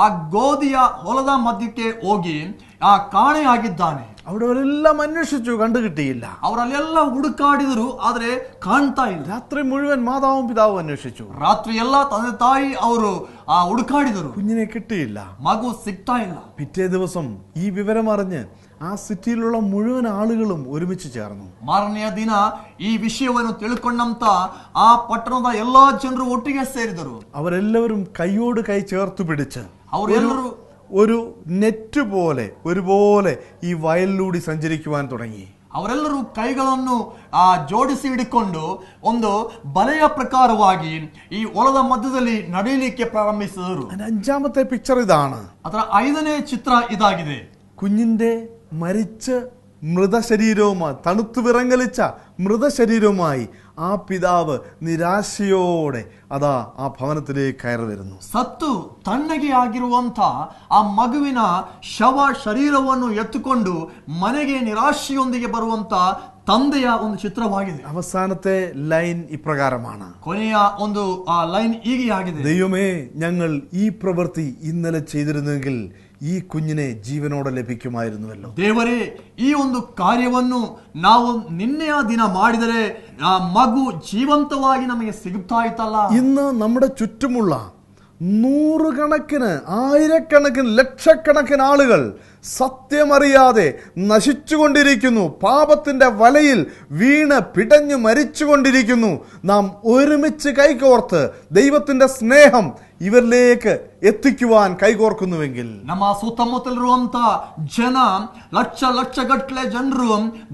ಆ ಗೋಧಿಯ ಹೊಲದ ಮಧ್ಯಕ್ಕೆ ಹೋಗಿ ಆ ಕಾಣೆಯಾಗಿದ್ದಾನೆ. അവിടെ അവരെല്ലാം അന്വേഷിച്ചു, കണ്ടു കിട്ടിയില്ല. ಅವರಲ್ಲೆಲ್ಲ ಹುಡುಕಾಡಿದರು, ಆದ್ರೆ ಕಾಣ್ತಾ ಇಲ್ಲ. രാത്രി മുഴുവൻ മാതാവും പിതാവും അന്വേഷിച്ചു. ರಾತ್ರಿ ಎಲ್ಲ ತಂದೆ ತಾಯಿ ಅವರು ಹುಡುಕಾಡಿದರು, കുഞ്ഞിനെ കിട്ടിയില്ല, ಮಗು ಸಿಗ್ತಾ ಇಲ್ಲ. പിറ്റേ ദിവസം ഈ വിവരം അറിഞ്ഞ് ആ സിറ്റിയിലുള്ള മുഴുവൻ ആളുകളും ഒരുമിച്ച് ചേർന്നു. ಮಾರನೆಯ ದಿನ ಈ ವಿಷಯವನ್ನು ತಿಳ್ಕೊಂಡಂತ ಆ ಪಟ್ಟಣದ ಎಲ್ಲಾ ಜನರು ಒಟ್ಟಿಗೆ ಸೇರಿದರು. അവരെല്ലാവരും കൈയോട് കൈ ചേർത്ത് പിടിച്ച് ಅವರೆಲ್ಲರೂ ഒരു നെറ്റ് പോലെ ഒരുപോലെ ഈ വയലിലൂടെ സഞ്ചരിക്കുവാൻ തുടങ്ങി. ಅವರೆಲ್ಲರೂ ಕೈಗಳನ್ನು ಜೋಡಿಸಿ ಹಿಡಿಕೊಂಡು ಒಂದು ಬಲೆಯ ಪ್ರಕಾರವಾಗಿ ಈ ಹೊಲದ ಮಧ್ಯದಲ್ಲಿ ನಡೆಯಲಿಕ್ಕೆ ಪ್ರಾರಂಭಿಸಿದರು. അഞ്ചാമത്തെ പിക്ചർ ഇതാണ്. ಅದರ 5ನೇ ಚಿತ್ರ ಇದಾಗಿದೆ. കുഞ്ഞിന്റെ മരിച്ച് മൃതശരീരവുമായി, തണുത്തു വിറങ്ങലിച്ച മൃതശരീരവുമായി ആ പിതാവ് നിരാശയോടെ അതാ ആ ഭവനത്തിലേക്ക് കയറി വരുന്നു. ಸತ್ತು ತಣ್ಣಗೆ ಆಗಿರುವಂತ ಆ ಮಗುವಿನ ಶವ ಶರೀರವನ್ನು ಎತ್ತುಕೊಂಡು ಮನೆಗೆ ನಿರಾಶೆಯೊಂದಿಗೆ ಬರುವಂತ ತಂದೆಯ ಒಂದು ಚಿತ್ರವಾಗಿದೆ. അവസാനത്തെ ലൈൻ ഇപ്രകാരമാണ്. ಕೊನೆಯ ಒಂದು ಲೈನ್ ಹೀಗೆ ಆಗಿದೆ. ദൈവമേ, ഞങ്ങൾ ഈ പ്രവൃത്തി ഇന്നലെ ചെയ്തിരുന്നെങ്കിൽ ഈ കുഞ്ഞിനെ ജീവനോടെ ലഭിക്കുമായിരുന്നുവല്ലോ. ದೇವರೇ, ಈ ಒಂದು ಕಾರ್ಯವನ್ನು ನಾವು ನಿನ್ನೆಯ ದಿನ ಮಾಡಿದರೆ ಆ ಮಗು ಜೀವಂತವಾಗಿ ನಮಗೆ ಸಿಗುತ್ತಾ ಇತ್ತಲ್ಲ. ഇന്ന് നമ്മുടെ ചുറ്റുമുള്ള നൂറുകണക്കിന്, ആയിരക്കണക്കിന്, ലക്ഷക്കണക്കിന് ആളുകൾ സത്യമറിയാതെ നശിച്ചുകൊണ്ടിരിക്കുന്നു. പാപത്തിന്റെ വലയിൽ വീണ് പിടഞ്ഞു മരിച്ചുകൊണ്ടിരിക്കുന്നു. നാം ഒരുമിച്ച് കൈകോർത്ത് ദൈവത്തിന്റെ സ്നേഹം ಇವರಿലേക്ക് ಎತ್ತಿക്കുവാൻ ಕೈಗೋರ್ಕುന്നുವೆങ്കിൽ, ನಮ್ಮ ಸುತ್ತಮುತ್ತಲಿರುವಂತ ಜನ ಲಕ್ಷಗಟ್ಟಲೆ ಜನರು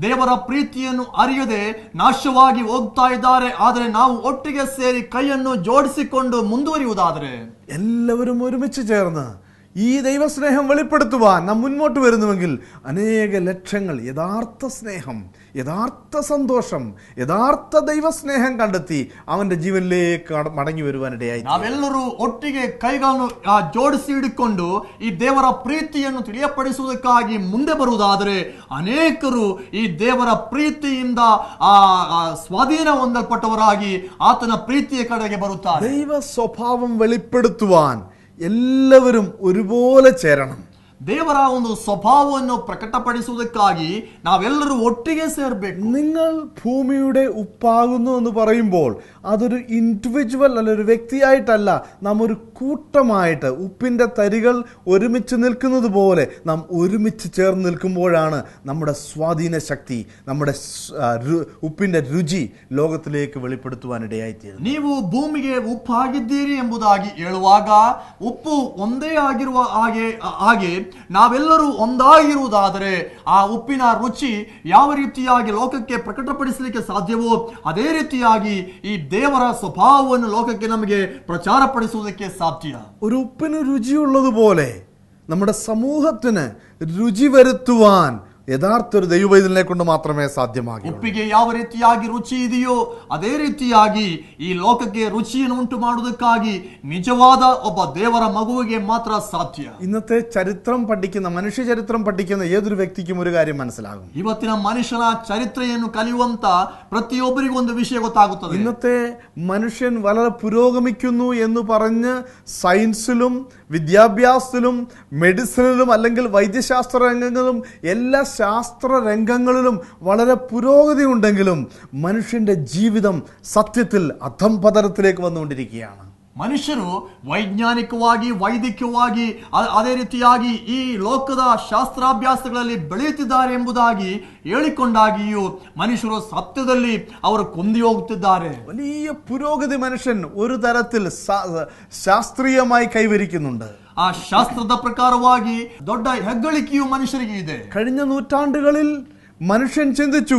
ದೇವರ ಪ್ರೀತಿಯನ್ನು ಅರಿಯದೆ ನಾಶವಾಗಿ ಹೋಗ್ತಾ ಇದ್ದಾರೆ. ಆದರೆ ನಾವು ಒಟ್ಟಿಗೆ ಸೇರಿ ಕೈಯನ್ನು ಜೋಡಿಸಿಕೊಂಡು ಮುಂದುವರಿಯುವುದಾದರೆ, എല്ലാവരും ഒരുമിച്ച് ചേർന്ന് ഈ ദൈവസ്നേഹം വെളിപ്പെടുത്തുവാൻ നാം മുന്നോട്ട് വരുന്നുവെങ്കിൽ അനേക ലക്ഷങ്ങൾ യഥാർത്ഥ സ്നേഹം, യഥാർത്ഥ സന്തോഷം, യഥാർത്ഥ ദൈവസ്നേഹം കണ്ടെത്തി അവന്റെ ജീവനിലേക്ക് മടങ്ങി വരുവാനിടയായി. ನಾವೆಲ್ಲರೂ ಒಟ್ಟಿಗೆ ಕೈಗಳನ್ನು ಜೋಡಿಸಿ ಹಿಡಿಕೊಂಡು ಈ ದೇವರ ಪ್ರೀತಿಯನ್ನು ತಿಳಿಯಪಡಿಸುವುದಕ್ಕಾಗಿ ಮುಂದೆ ಬರುವುದಾದರೆ ಅನೇಕರು ಈ ದೇವರ ಪ್ರೀತಿಯಿಂದ ಸ್ವಾಧೀನ ಹೊಂದಲ್ಪಟ್ಟವರಾಗಿ ಆತನ ಪ್ರೀತಿಯ ಕಡೆಗೆ ಬರುತ್ತಾರೆ. ദൈവ സ്വഭാവം വെളിപ്പെടുത്തുവാൻ എല്ലാവരും ഒരുപോലെ ചേരണം. ದೇವರ ಒಂದು ಸ್ವಭಾವವನ್ನು ಪ್ರಕಟಪಡಿಸುವುದಕ್ಕಾಗಿ ನಾವೆಲ್ಲರೂ ಒಟ್ಟಿಗೆ ಸೇರಬೇಕು. നിങ്ങൾ ഭൂമിയുടെ ഉപ്പാകുന്നു എന്ന് പറയുമ്പോൾ അതൊരു ഇൻഡിവിജ്വൽ അല്ല, ഒരു വ്യക്തിയായിട്ടല്ല, നാം ഒരു കൂട്ടമായിട്ട് ഉപ്പിന്റെ തരികൾ ഒരുമിച്ച് നിൽക്കുന്നത് പോലെ നാം ഒരുമിച്ച് ചേർന്ന് നിൽക്കുമ്പോഴാണ് നമ്മുടെ സ്വാധീന ശക്തി, നമ്മുടെ ഉപ്പിന്റെ രുചി ലോകത്തിലേക്ക് വെളിപ്പെടുത്തുവാനിടയായിത്തീരുന്നത്. ನೀವು ಭೂಮಿಗೆ ಉಪ್ಪಾಗಿದ್ದೀರಿ ಎಂಬುದಾಗಿ ಹೇಳುವಾಗ ಉಪ್ಪು ಒಂದೇ ಆಗಿರುವ ಹಾಗೆ ನಾವೆಲ್ಲರೂ ಒಂದಾಗಿರುವುದಾದರೆ ಆ ಉಪ್ಪಿನ ರುಚಿ ಯಾವ ರೀತಿಯಾಗಿ ಲೋಕಕ್ಕೆ ಪ್ರಕಟಪಡಿಸಲಿಕ್ಕೆ ಸಾಧ್ಯವೋ ಅದೇ ರೀತಿಯಾಗಿ ಈ ದೇವರ ಸ್ವಭಾವವನ್ನು ಲೋಕಕ್ಕೆ ನಮಗೆ ಪ್ರಚಾರಪಡಿಸುವುದಕ್ಕೆ ಸಾಧ್ಯ. ഒരു ഉപ്പിന് രുചിയുള്ളതുപോലെ നമ്മുടെ സമൂഹത്തിന് രുചി വരുത്തുവാൻ യഥാർത്ഥ ഒരു ദൈവവൈദ്യനെ കൊണ്ട് മാത്രമേ സാധ്യമാകൂ. ಉಪ್ಪಿಗೆ ಯಾವ ರೀತಿಯಾಗಿ ರುಚಿ ಇದೆಯೋ ಅದೇ ರೀತಿಯಾಗಿ ಈ ಲೋಕಕ್ಕೆ ರುಚಿಯನ್ನು ಉಂಟು ಮಾಡುವುದಕ್ಕಾಗಿ ನಿಜವಾದ ಒಬ್ಬ ದೇವರ ಮಗುವಿಗೆ ಮಾತ್ರ ಸಾಧ್ಯ. ഇന്നത്തെ ചരിത്രം പഠിക്കുന്ന, മനുഷ്യ ചരിത്രം പഠിക്കുന്ന ഏതൊരു വ്യക്തിക്കും ഒരു കാര്യം മനസ്സിലാകും. ಇವತ್ತಿನ ಮನುಷ್ಯನ ಚರಿತ್ರೆಯನ್ನು ಕಲಿಯುವಂತ ಪ್ರತಿಯೊಬ್ಬರಿಗೂ ಒಂದು ವಿಷಯ ಗೊತ್ತಾಗುತ್ತದೆ. ഇന്നത്തെ മനുഷ്യൻ വളരെ പുരോഗമിക്കുന്നു എന്ന് പറഞ്ഞ് സയൻസിലും വിദ്യാഭ്യാസത്തിലും മെഡിസിനിലും അല്ലെങ്കിൽ വൈദ്യശാസ്ത്ര രംഗങ്ങളിലും എല്ലാ ശാസ്ത്ര രംഗങ്ങളിലും വളരെ പുരോഗതി ഉണ്ടെങ്കിലും മനുഷ്യന്റെ ജീവിതം സത്യത്തിൽ അധംപതനത്തിലേക്ക് വന്നുകൊണ്ടിരിക്കുകയാണ്. ಮನುಷ್ಯರು ವೈಜ್ಞಾನಿಕವಾಗಿ, ವೈದ್ಯಕೀಯವಾಗಿ, ಅದೇ ರೀತಿಯಾಗಿ ಈ ಲೋಕದ ಶಾಸ್ತ್ರಾಭ್ಯಾಸಗಳಲ್ಲಿ ಬೆಳೆಯುತ್ತಿದ್ದಾರೆ ಎಂಬುದಾಗಿ ಹೇಳಿಕೊಂಡಾಗಿಯೂ ಮನುಷ್ಯರು ಸತ್ಯದಲ್ಲಿ ಅವರು ಕೊಂದಿ ಹೋಗುತ್ತಿದ್ದಾರೆ. വലിയ പുരോഗതി മനുഷ്യൻ ഒരു തരത്തിൽ ശാസ്ത്രീയമായി കൈവരിക്കുന്നുണ്ട്. ಆ ಶಾಸ್ತ್ರದ ಪ್ರಕಾರವಾಗಿ ದೊಡ್ಡ ಹೆಗ್ಗಳಿಕೆಯು ಮನುಷ್ಯರಿಗೆ ಇದೆ. കഴിഞ്ഞ നൂറ്റാണ്ടുകളിൽ മനുഷ്യൻ ചിന്തിച്ചു,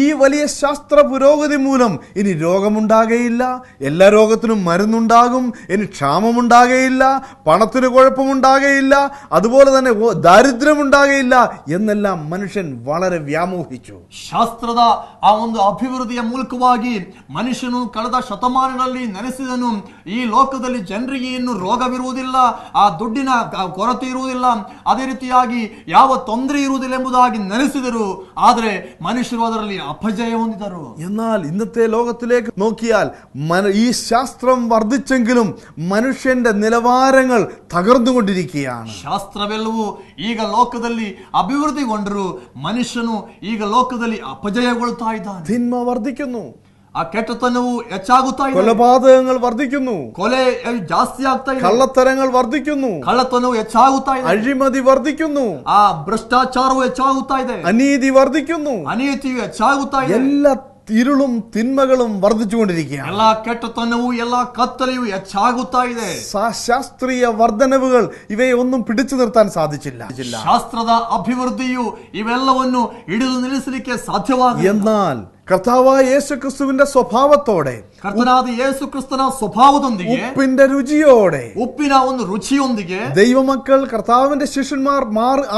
ഈ വലിയ ശാസ്ത്ര പുരോഗതി മൂലം ഇനി രോഗമുണ്ടാകുകയില്ല, എല്ലാ രോഗത്തിനും മരുന്നുണ്ടാകും, ഇനി ക്ഷാമമുണ്ടാകുകയില്ല, പണത്തിന് കുഴപ്പമുണ്ടാകുകയില്ല, അതുപോലെ തന്നെ ദാരിദ്ര്യമുണ്ടാകുകയില്ല എന്നെല്ലാം മനുഷ്യൻ വളരെ വ്യാമോഹിച്ചു. ಶಾಸ್ತ್ರದ ಆ ಒಂದು ಅಭಿವೃದ್ಧಿಯ ಮೂಲಕವಾಗಿ ಮನುಷ್ಯನು ಕಳೆದ ಶತಮಾನಗಳಲ್ಲಿ ನೆನೆಸಿದನು, ಈ ಲೋಕದಲ್ಲಿ ಜನರಿಗೆ ಇನ್ನು ರೋಗವಿರುವುದಿಲ್ಲ, ಆ ದುಡ್ಡಿನ ಕೊರತೆ ಇರುವುದಿಲ್ಲ, ಅದೇ ರೀತಿಯಾಗಿ ಯಾವ ತೊಂದರೆ ಇರುವುದಿಲ್ಲ ಎಂಬುದಾಗಿ ನೆನೆಸಿದರು. ಆದರೆ ಮನುಷ್ಯರು ಅದರಲ್ಲಿ ಅಪಜಯ ಹೊಂದಿದರು. എന്നാൽ ഇന്നത്തെ ലോകത്തിലേക്ക് നോക്കിയാൽ ഈ ശാസ്ത്രം വർദ്ധിച്ചെങ്കിലും മനുഷ്യന്റെ നിലവാരങ്ങൾ തകർന്നുകൊണ്ടിരിക്കുകയാണ്. ಶಾಸ್ತ್ರವೆಲ್ಲವೂ ಈಗ ಲೋಕದಲ್ಲಿ ಅಭಿವೃದ್ಧಿಗೊಂಡರು ಮನುಷ್ಯನು ಈಗ ಲೋಕದಲ್ಲಿ ಅಪಜಯಗೊಳ್ತಾ ಇದ್ದಾನೆ. തിന്മ വർദ്ധിക്കുന്നു, ಆ ಕೆಟ್ಟತನವು ಹೆಚ್ಚಾಗುತ್ತಾ ಇದೆ, കൊലപാതകങ്ങൾ വർദ്ധിക്കുന്നു, ಕೊಲೆ ಜಾಸ್ತಿ ಆಗ್ತಾ ಇದೆ, കള്ളത്തരങ്ങൾ വർദ്ധിക്കുന്നു, ಕಳ್ಳತನವು ಹೆಚ್ಚಾಗುತ್ತಾ ಇದೆ, അഴിമതി വർദ്ധിക്കുന്നു, ಆ ಭ್ರಷ್ಟಾಚಾರವು ಹೆಚ್ಚಾಗುತ್ತಾ ಇದೆ, അനീതി വർദ്ധിക്കുന്നു, ಅನೀತಿಯು ಹೆಚ್ಚಾಗುತ್ತಾ ಇದೆ, എല്ലാ ഇരുളും തിന്മകളും വർദ്ധിച്ചുകൊണ്ടിരിക്കുകയാണ്. ಎಲ್ಲಾ ಕೆಟ್ಟತನವು ಎಲ್ಲಾ ಕತ್ತಲೆಯು ಹೆಚ್ಚಾಗುತ್ತಾ ಇದೆ. ശാസ്ത്രീയ വർധനവുകൾ ഇവയെ ഒന്നും പിടിച്ചു നിർത്താൻ സാധിച്ചില്ല. ಶಾಸ್ತ್ರದ ಅಭಿವೃದ್ಧಿಯು ಇವೆಲ್ಲವನ್ನು ಹಿಡಿದು ನಿಲ್ಲಿಸಲಿಕ್ಕೆ ಸಾಧ್ಯವಾಗಲಿಲ್ಲ. എന്നാൽ കർത്താവായ യേശുക്രിസ്തുവിന്റെ സ്വഭാവത്തോടെ, ಕರ್ತನಾದ ಯೇಸು ಕ್ರಿಸ್ತನ ಸ್ವಭಾವದೊಂದಿಗೆ, ഉപ്പിന്റെ രുചിയോടെ, ಉಪ್ಪಿನ ಒಂದು ರುಚಿಯೊಂದಿಗೆ ദൈവമക്കൾ കർത്താവിന്റെ ശിഷ്യന്മാർ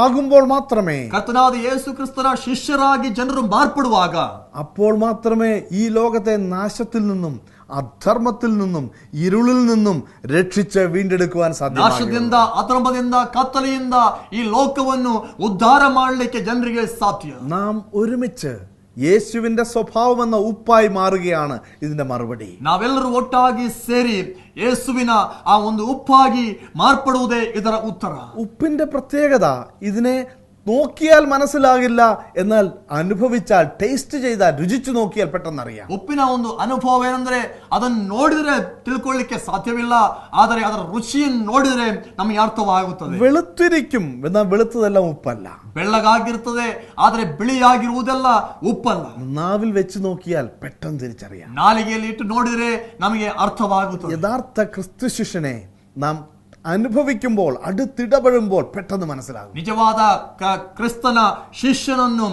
ആകുമ്പോൾ മാത്രമേ, ಕರ್ತನಾದ ಯೇಸು ಕ್ರಿಸ್ತನ ಶಿಷ್ಯರಾಗಿ ಜನರು ಮಾರ್ಪಡುವಾಗ, അപ്പോൾ മാത്രമേ ഈ ലോകത്തെ നാശത്തിൽ നിന്നും, അധർമ്മത്തിൽ നിന്നും, ഇരുളിൽ നിന്നും രക്ഷിച്ച് വീണ്ടെടുക്കുവാൻ സാധിക്കും. ನಾಶದಿಂದ, ಅಧರ್ಮದಿಂದ, ಕತ್ತಲೆಯಿಂದ ಈ ಲೋಕವನ್ನು ಉದ್ಧಾರ ಮಾಡಲಿಕ್ಕೆ ಜನರಿಗೆ ಸಾಧ್ಯ. നാം ഒരുമിച്ച് യേശുവിന്റെ സ്വഭാവം എന്ന ഉപ്പായി മാറുകയാണ് ഇതിന്റെ മറുപടി. ನಾವೆಲ್ಲರೂ ಒಟ್ಟಾಗಿ ಸೇರಿ ಯೇಸುವಿನ ಆ ಒಂದು ಉಪ್ಪಾಗಿ ಮಾರ್ಪಡುವುದೇ ಇದರ ಉತ್ತರ. ഉപ്പിന്റെ പ്രത്യേകത ഇതിനെ നോക്കിയാൽ മനസ്സിലാകില്ല, എന്നാൽ അനുഭവിച്ചാൽ, ടേസ്റ്റ് ചെയ്താൽ, രുചിച്ചു നോക്കിയാൽ പെട്ടെന്നറിയാം. ಉಪ್ಪಿನ ಒಂದು ಅನುಭವ ಏನಂದ್ರೆ ಅದನ್ನು ನೋಡಿದ್ರೆ ತಿಳ್ಕೊಳ್ಳಿಕ್ಕೆ ಸಾಧ್ಯವಿಲ್ಲ, ಆದರೆ ಅದರ ರುಚಿಯನ್ನು ನೋಡಿದ್ರೆ ನಮಗೆ ಅರ್ಥವಾಗುತ್ತದೆ. വെളുത്തിരിക്കും, എന്നാൽ വെളുത്തതെല്ലാം ഉപ്പല്ല. ಬೆಳ್ಳಗಾಗಿರುತ್ತದೆ, ಆದರೆ ಬಿಳಿಯಾಗಿರುವುದೆಲ್ಲ ಉಪ್ಪಲ್ಲ. നാവിൽ വെച്ച് നോക്കിയാൽ പെട്ടെന്ന് തിരിച്ചറിയാം. ನಾಲಿಗೆಯಲ್ಲಿ ಇಟ್ಟು ನೋಡಿದ್ರೆ ನಮಗೆ ಅರ್ಥವಾಗುತ್ತದೆ. യഥാർത്ഥ ക്രിസ്തു ശിഷ്യനെ നാം അനുഭവിക്കുമ്പോൾ, അടുത്തിടപെടുമ്പോൾ പെട്ടെന്ന് മനസ്സിലാകും. ನಿಜವಾದ ಕ್ರಿಸ್ತನ ಶಿಷ್ಯನನ್ನು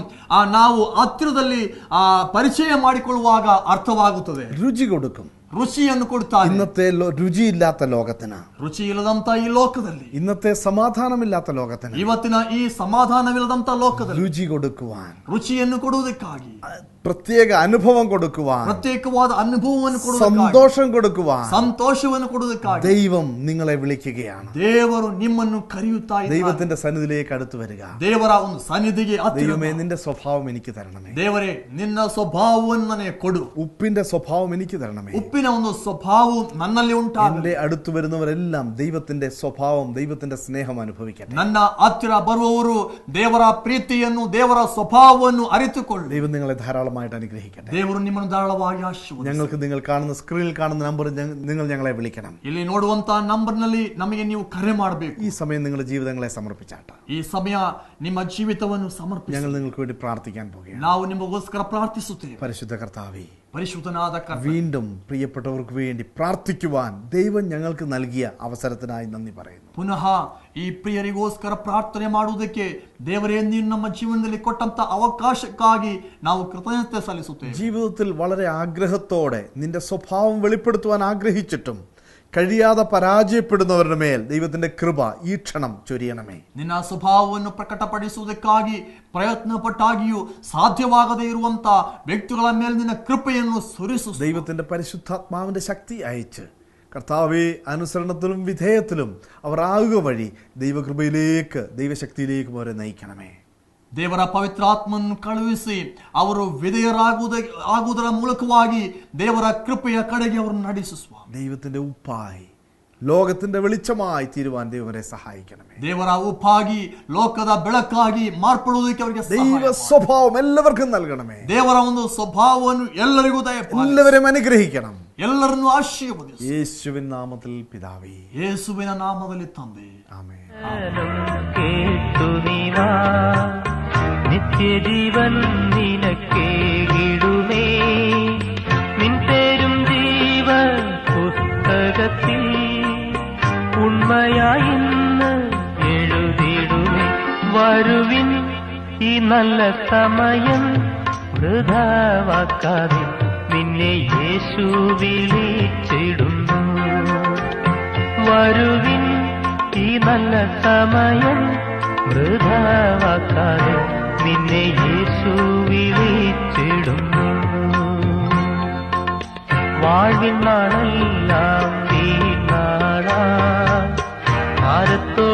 ನಾವು ಹತ್ತಿರದಲ್ಲಿ ಪರಿಚಯ ಮಾಡಿಕೊಳ್ಳುವಾಗ ಅರ್ಥವಾಗುತ್ತದೆ. ರುചಿ കൊടുക്കും, ರುಚಿಯನ್ನು ಕೊಡ್ತಾರೆ. ഇന്നത്തെ രുചിയില്ലാത്ത ലോകത്തിന്, ರುಚಿ ಇಲ್ಲದಂತ ಈ ಲೋಕದಲ್ಲಿ, ഇന്നത്തെ സമാധാനമില്ലാത്ത ലോകത്തിന് ಇವತ್ತಿನ ಈ ಸಮಾಧಾನವಿಲ್ಲದಂತ ಲೋಕದಲ್ಲಿ രുചി കൊടുക്കുവാൻ, ರುಚಿಯನ್ನು ಕೊಡುವುದಕ್ಕಾಗಿ, പ്രത്യേക അനുഭവം കൊടുക്കുവാൻ, ಪ್ರತ್ಯೇಕವಾದ ಅನುಭವವನ್ನು ಕೊಡುವುದಕ್ಕಾಗಿ, സന്തോഷം കൊടുക്കുവാൻ ಸಂತೋಷವನ್ನು ಕೊಡುವುದಕ್ಕಾಗಿ ദൈവം നിങ്ങളെ വിളിക്കുകയാണ്. ದೇವರು ನಿಮ್ಮನ್ನು ಕರೆಯುತ್ತಾ ಇದ್ದಾರೆ. ദൈവത്തിന്റെ സന്നിധിയിലേക്ക് അടുത്തു വരിക. ದೇವರ ಒಂದು ಸನ್ನಿಧಿಗೆ ദൈവമേ, നിന്റെ സ്വഭാവം എനിക്ക് തരണമേ. ದೇವರೇ, ನಿನ್ನ ಸ್ವಭಾವವನ್ನು ನನಗೆ ಕೊಡು. ഉപ്പിന്റെ സ്വഭാവം എനിക്ക് തരണമേ. ಉಪ್ಪಿನ ಒಂದು ಸ್ವಭಾವವು ನನ್ನಲ್ಲಿ ಉಂಟಾಗಲಿ. എന്റെ അടുത്ത് വരുന്നവരെല്ലാം ദൈവത്തിന്റെ സ്വഭാവം, ദൈവത്തിന്റെ സ്നേഹം അനുഭവിക്കട്ടെ. ನನ್ನ ಹತ್ತಿರ ಬರುವವರು ದೇವರ ಪ್ರೀತಿಯನ್ನು, ದೇವರ ಸ್ವಭಾವವನ್ನು ಅರಿತುಕೊಳ್ಳಿ. ദൈവം നിങ്ങളെ ധാരാളമായിട്ട് അനുഗ്രഹിക്കട്ടെ. ದೇವರು ನಿಮ್ಮನ್ನು ಧಾರಾಳವಾಗಿ ಆಶೀರ್ವದಿಸಲಿ. ഞങ്ങൾക്ക് നിങ്ങൾ കാണുന്ന സ്ക്രീനിൽ കാണുന്ന നമ്പർ നിങ്ങൾ ഞങ്ങളെ വിളിക്കണം. ಇಲ್ಲಿ ನೋಡುವಂತ ನಂಬರ್ ನಲ್ಲಿ ನಮಗೆ ನೀವು ಕರೆ ಮಾಡಬೇಕು. ഈ സമയം നിങ്ങളുടെ ജീവിതങ്ങളെ സമർപ്പിച്ചാട്ട. ಈ ಸಮಯ ನಿಮ್ಮ ಜೀವಿತವನ್ನು ಸಮರ್ಪಿಸಿ. ഞങ്ങൾ നിങ്ങൾക്ക് വേണ്ടി പ്രാർത്ഥിക്കാൻ പോകുകയാണ്. ನಾವು ನಿಮಗೋಸ್ಕರ ಪ್ರಾರ್ಥಿಸುತ್ತೇವೆ. പരിശുദ്ധ കർത്താവേ, ಪರಿಶುದ್ಧನಾದ ಕರ್ತನೇ, വീണ്ടും പ്രിയപ്പെട്ടവർക്ക് വേണ്ടി പ്രാർത്ഥിക്കുവാൻ ദൈവം ഞങ്ങൾക്ക് നൽകിയ അവസരത്തിനായി നന്ദി പറയുന്നു. ಪುನಃ ಈ ಪ್ರಿಯರಿಗೋಸ್ಕರ ಪ್ರಾರ್ಥನೆ ಮಾಡುವುದಕ್ಕೆ ದೇವರೇ ನೀನು ನಮ್ಮ ಜೀವನದಲ್ಲಿ ಕೊಟ್ಟಂತ ಅವಕಾಶಕ್ಕಾಗಿ ನಾವು ಕೃತಜ್ಞತೆ ಸಲ್ಲಿಸುತ್ತೇವೆ. ജീവിതത്തിൽ വളരെ ആഗ്രഹത്തോടെ നിന്റെ സ്വഭാവം വെളിപ്പെടുത്തുവാൻ ആഗ്രഹിച്ചിട്ടും കഴിയാതെ പരാജയപ്പെടുന്നവരുടെ മേൽ ദൈവത്തിന്റെ കൃപ ഈ ക്ഷണം ചൊരിയണമേ. ನಿನ್ನ ಸ್ವಭಾವವನ್ನು ಪ್ರಕಟಪಡಿಸುವುದಕ್ಕಾಗಿ ಪ್ರಯತ್ನ ಪಟ್ಟಾಗಿಯೂ ಸಾಧ್ಯವಾಗದೇ ಇರುವಂತ ವ್ಯಕ್ತಿಗಳ ಮೇಲೆ ನಿನ್ನ ಕೃಪೆಯನ್ನು ಸುರಿಸು. ദൈവത്തിന്റെ പരിശുദ്ധാത്മാവിന്റെ ശക്തി അയച്ച് കർത്താവെ, അനുസരണത്തിലും വിധേയത്തിലും അവർ ആകുക വഴി ദൈവകൃപയിലേക്ക്, ദൈവശക്തിയിലേക്കും അവരെ നയിക്കണമേ. ದೇವರ ಪವಿತ್ರಾತ್ಮನ್ನು ಕಳುಹಿಸಿ ಅವರು ವಿಧೇಯರಾಗುವುದರ ಮೂಲಕವಾಗಿ ದೇವರ ಕೃಪೆಯ ಕಡೆಗೆ ಅವರನ್ನು ನಡೆಸುವ. ദൈവത്തിന്റെ ഉപ്പായി, ലോകത്തിന്റെ വെളിച്ചമായി തീരുവാൻ ദൈവരെ സഹായിക്കണമേ. ದೇವರ ಉಪ್ಪಾಗಿ, ಲೋಕದ ಬೆಳಕಾಗಿ ಮಾರ್ಪಡುವುದಕ್ಕೆ ಅವರಿಗೆ ദൈവ സ്വഭാവം എല്ലാവർക്കും നൽകണമേ. ದೇವರ ಒಂದು ಸ್ವಭಾವವನ್ನು ಎಲ್ಲರಿಗೂ ದಯಪಾಲಿಸಿ. എല്ലാവരെയും അനുഗ്രഹിക്കണം. ಎಲ್ಲರನ್ನು ಆಶೀರ್ವದಿಸಿ. യേശുവിൻ നാമത്തിൽ പിതാവേ, ಯೇಸುವಿನ ನಾಮದಲ್ಲಿ ತಂದೆ, ആമേൻ. കേട്ടുനിവാ നിത്യജീവൻ നിനക്കേകിടുമേ. നിൻ പേരും ജീവ പുസ്തകത്തിൽ ഉണ്മയായി ഇന്ന് എഴുതിടുമേ. വരുവിൻ, ഈ നല്ല സമയം വൃഥാവാക്കാതെ നിന്നെ യേശു വിളിച്ചിടുന്നു. വരുവിൻ, ഈ നല്ല സമയം വൃഥാവാക്കാതെ നിന്നെ യേശു വിളിച്ചിടുന്നു. വാഴ്വിൻ നാളെല്ലാം തീർന്നാളാ ഭാരത്തോ